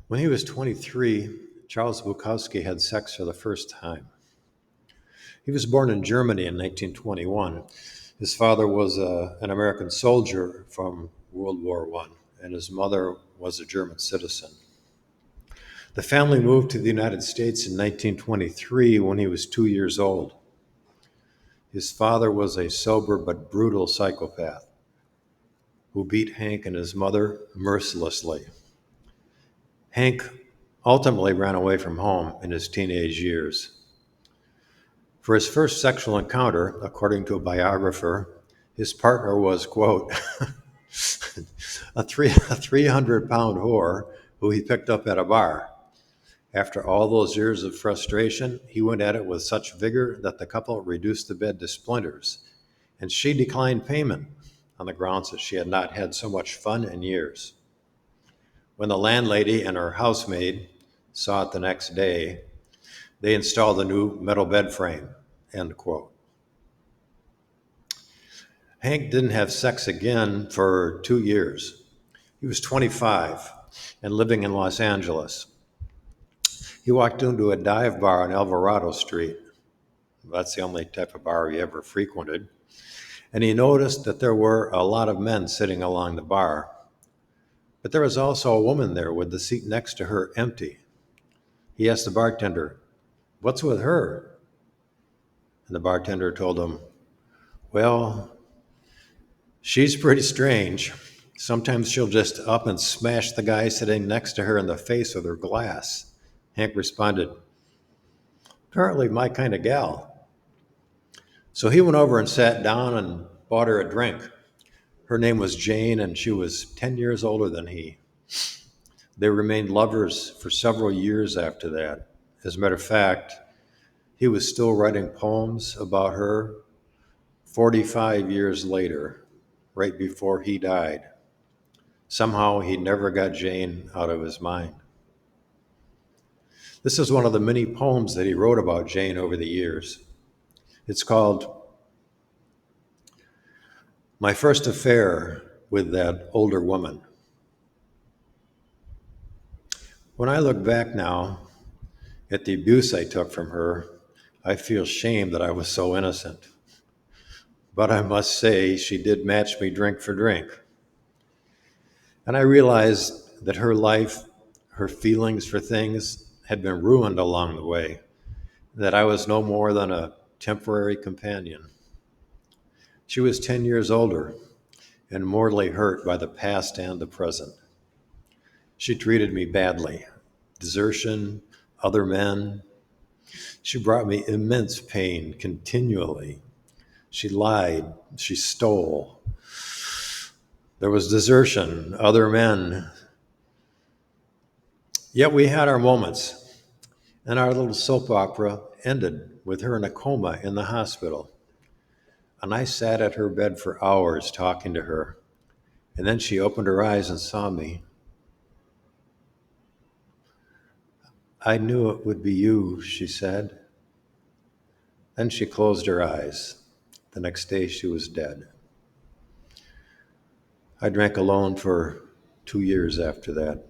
When he was 23, Charles Bukowski had sex for the first time. He was born in Germany in 1921. His father was an American soldier from World War I, and his mother was a German citizen. The family moved to the United States in 1923 when he was 2 years old. His father was a sober but brutal psychopath who beat Hank and his mother mercilessly. Hank ultimately ran away from home in his teenage years. For his first sexual encounter, according to a biographer, his partner was, quote, a 300-pound whore who he picked up at a bar. After all those years of frustration, he went at it with such vigor that the couple reduced the bed to splinters, and she declined payment on the grounds that she had not had so much fun in years. When the landlady and her housemaid saw it the next day, they installed a new metal bed frame, end quote. Hank didn't have sex again for 2 years. He was 25 and living in Los Angeles. He walked into a dive bar on Alvarado Street. That's the only type of bar he ever frequented. And he noticed that there were a lot of men sitting along the bar. But there was also a woman there with the seat next to her empty. He asked the bartender, "What's with her?" And the bartender told him, "Well, she's pretty strange. Sometimes she'll just up and smash the guy sitting next to her in the face with her glass." Hank responded, "Apparently my kind of gal." So he went over and sat down and bought her a drink. Her name was Jane, and she was 10 years older than he. They remained lovers for several years after that. As a matter of fact, he was still writing poems about her 45 years later, right before he died. Somehow he never got Jane out of his mind. This is one of the many poems that he wrote about Jane over the years. It's called "My First Affair with That Older Woman." When I look back now at the abuse I took from her, I feel shame that I was so innocent. But I must say, she did match me drink for drink. And I realized that her life, her feelings for things had been ruined along the way, that I was no more than a temporary companion. She was 10 years older and mortally hurt by the past and the present. She treated me badly. Desertion, other men. She brought me immense pain continually. She lied. She stole. There was desertion, other men. Yet we had our moments, and our little soap opera ended with her in a coma in the hospital. And I sat at her bed for hours talking to her. And then she opened her eyes and saw me. "I knew it would be you," she said. Then she closed her eyes. The next day she was dead. I drank alone for 2 years after that.